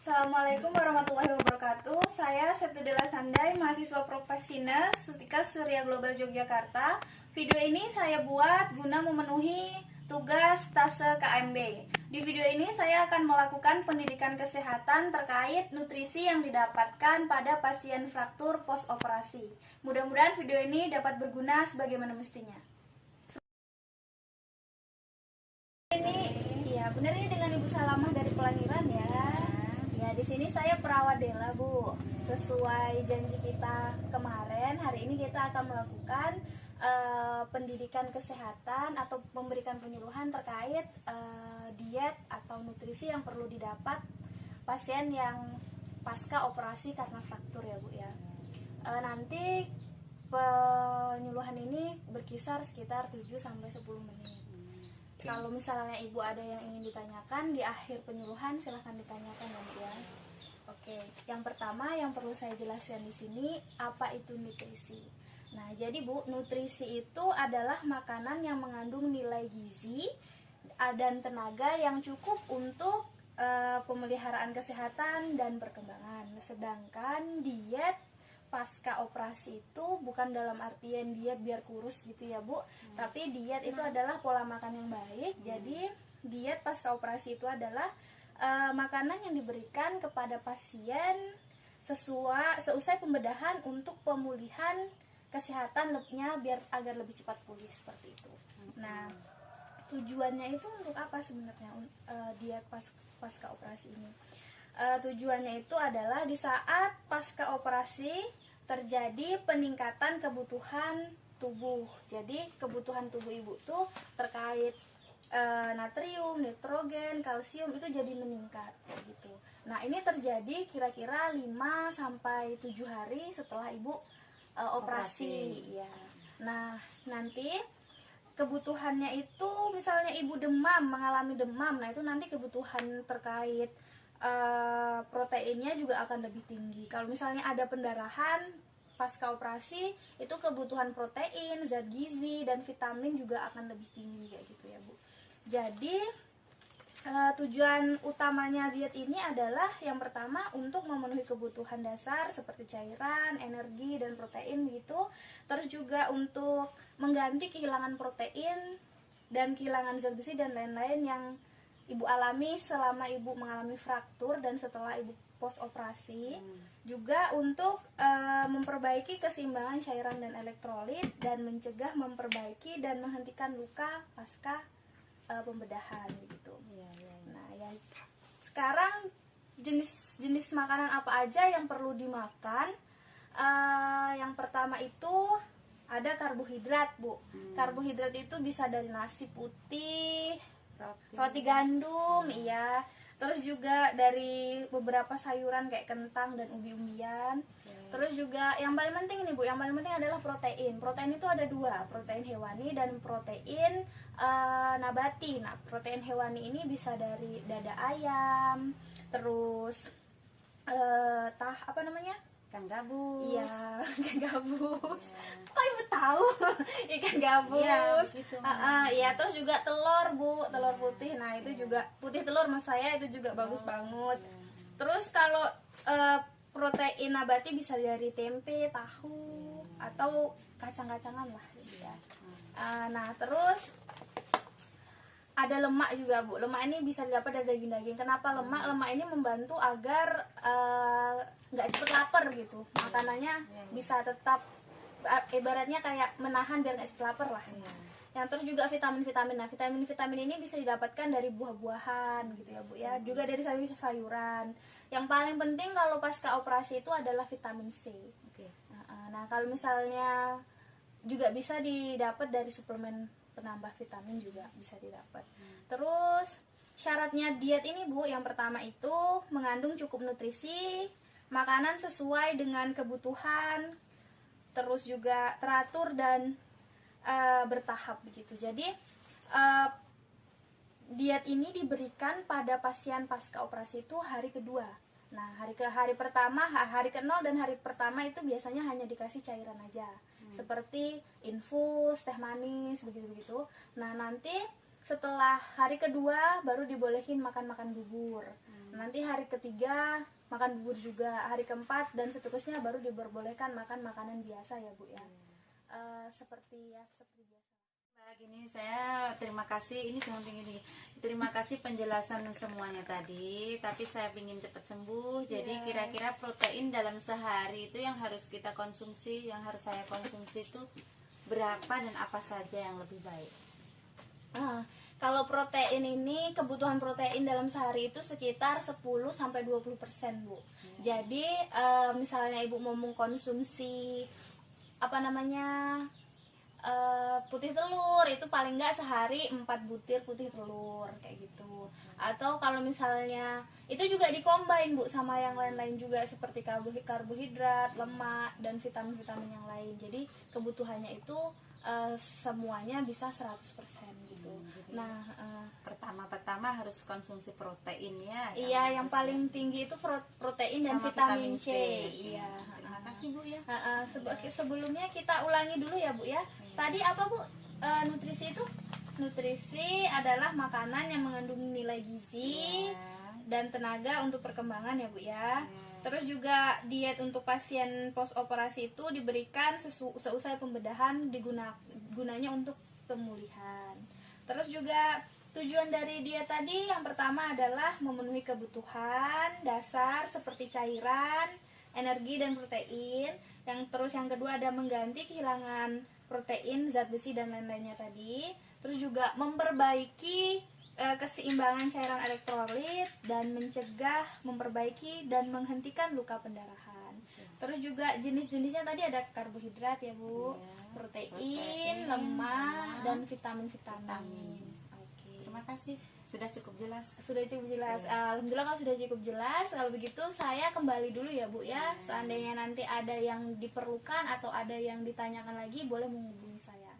Assalamualaikum warahmatullahi wabarakatuh. Saya Septudela Sandai, mahasiswa Profesines Setika Surya Global Yogyakarta. Video ini saya buat guna memenuhi tugas tase KMB. Di video ini saya akan melakukan pendidikan kesehatan terkait nutrisi yang didapatkan pada pasien fraktur post operasi. Mudah-mudahan video ini dapat berguna sebagaimana mestinya. Benar ini dengan Ibu Salamah dari Pelangiran ya. Ya, di sini saya perawat Dela, Bu. Sesuai janji kita kemarin, hari ini kita akan melakukan pendidikan kesehatan atau memberikan penyuluhan terkait diet atau nutrisi yang perlu didapat pasien yang pasca operasi karena fraktur ya, Bu ya. Nanti penyuluhan ini berkisar sekitar 7 sampai 10 menit. Kalau misalnya Ibu ada yang ingin ditanyakan di akhir penyuluhan, silahkan ditanyakan ya, Bu ya. Oke, yang pertama yang perlu saya jelaskan di sini, apa itu nutrisi. Nah, jadi Bu, nutrisi itu adalah makanan yang mengandung nilai gizi dan tenaga yang cukup untuk pemeliharaan kesehatan dan perkembangan. Sedangkan diet pasca operasi itu bukan dalam artian diet biar kurus gitu ya, Bu. Tapi diet itu adalah pola makan yang baik. Jadi diet pasca operasi itu adalah makanan yang diberikan kepada pasien seusai pembedahan untuk pemulihan kesehatannya biar agar lebih cepat pulih seperti itu. Nah, tujuannya itu untuk apa sebenarnya diet pasca operasi ini? Tujuannya itu adalah di saat pasca operasi terjadi peningkatan kebutuhan tubuh. Jadi kebutuhan tubuh Ibu tuh terkait natrium, nitrogen, kalsium itu jadi meningkat gitu. Nah, ini terjadi kira-kira 5 sampai 7 hari setelah Ibu operasi ya. Nah, nanti kebutuhannya itu misalnya Ibu demam, mengalami demam. Nah, itu nanti kebutuhan terkait proteinnya juga akan lebih tinggi. Kalau misalnya ada pendarahan pasca operasi, itu kebutuhan protein, zat gizi, dan vitamin juga akan lebih tinggi kayak gitu ya, Bu. Jadi tujuan utamanya diet ini adalah yang pertama untuk memenuhi kebutuhan dasar seperti cairan, energi, dan protein gitu. Terus juga untuk mengganti kehilangan protein dan kehilangan zat besi dan lain-lain yang Ibu alami selama Ibu mengalami fraktur dan setelah Ibu post operasi. Juga untuk memperbaiki keseimbangan cairan dan elektrolit dan mencegah, memperbaiki dan menghentikan luka pasca pembedahan gitu. Nah, yang sekarang jenis makanan apa aja yang perlu dimakan? Yang pertama itu ada karbohidrat, Bu. Karbohidrat itu bisa dari nasi putih, roti gandum, iya. Terus juga dari beberapa sayuran kayak kentang dan ubi-umbian. Terus juga yang paling penting nih, Bu, yang paling penting adalah protein. Protein itu ada 2, protein hewani dan protein nabati. Nah, protein hewani ini bisa dari dada ayam, terus ikan gabus. Iya, ikan gabus. Kok Ibu tahu? Ikan gabus. Iya, terus juga telur, Bu, telur putih. Nah, itu juga putih telur mas saya itu juga bagus banget. Terus kalau protein nabati bisa dari tempe, tahu, atau kacang-kacangan lah gitu ya. Nah, terus ada lemak juga, Bu. Lemak ini bisa didapat dari daging-daging. Kenapa lemak? Lemak ini membantu agar nggak cepet lapar gitu. Makanannya bisa tetap ibaratnya kayak menahan biar nggak cepet lapar lah. Yang terus juga vitamin-vitamin. Nah, vitamin-vitamin ini bisa didapatkan dari buah-buahan gitu ya, Bu ya. Juga dari sayur-sayuran. Yang paling penting kalau pasca operasi itu adalah vitamin C. Nah, kalau misalnya juga bisa didapat dari suplemen penambah vitamin juga bisa didapat. Terus syaratnya diet ini, Bu, yang pertama itu mengandung cukup nutrisi, makanan sesuai dengan kebutuhan, terus juga teratur dan bertahap begitu. Jadi diet ini diberikan pada pasien pasca operasi itu hari kedua. Nah, hari pertama, hari ke-0 dan hari pertama itu biasanya hanya dikasih cairan aja. Seperti infus, teh manis, begitu-begitu. Nah, nanti setelah hari kedua baru dibolehin makan bubur. Nanti hari ketiga makan bubur juga, hari keempat dan seterusnya baru diperbolehkan makan makanan biasa ya Bu ya. Seperti biasa. Mbak, gini saya terima kasih, ini cuma begini. Terima kasih penjelasan semuanya tadi, tapi saya ingin cepat sembuh. Jadi Iya. kira-kira protein dalam sehari itu yang harus kita konsumsi, yang harus saya konsumsi itu berapa dan apa saja yang lebih baik? Kalau protein ini, kebutuhan protein dalam sehari itu sekitar 10-20%, Bu. Jadi misalnya Ibu mau mengkonsumsi putih telur, itu paling nggak sehari 4 butir putih telur kayak gitu. Atau kalau misalnya itu juga dikombin Bu sama yang lain-lain juga seperti karbohidrat, lemak dan vitamin-vitamin yang lain. Jadi kebutuhannya itu semuanya bisa 100% gitu. Nah, Pertama harus konsumsi protein ya. iya, yang paling tinggi itu protein dan Sama vitamin C. Iya. Iya. Terima kasih Bu ya. Sebelumnya kita ulangi dulu ya Bu ya. Tadi apa Bu? Nutrisi itu? Nutrisi adalah makanan yang mengandung nilai gizi dan tenaga untuk perkembangan ya Bu ya. Terus juga diet untuk pasien post operasi itu diberikan seusai pembedahan, gunanya untuk pemulihan. Terus juga tujuan dari diet tadi yang pertama adalah memenuhi kebutuhan dasar seperti cairan, energi dan protein. Yang kedua ada mengganti kehilangan protein, zat besi dan lain-lainnya tadi. Terus juga memperbaiki keseimbangan cairan elektrolit dan mencegah, memperbaiki dan menghentikan luka pendarahan. Terus juga jenis-jenisnya tadi ada karbohidrat ya Bu, protein, lemak dan vitamin-vitamin. Oke. Terima kasih, sudah cukup jelas. Sudah cukup jelas. Alhamdulillah kalau sudah cukup jelas. Kalau begitu saya kembali dulu ya Bu ya. Seandainya nanti ada yang diperlukan atau ada yang ditanyakan lagi boleh menghubungi saya.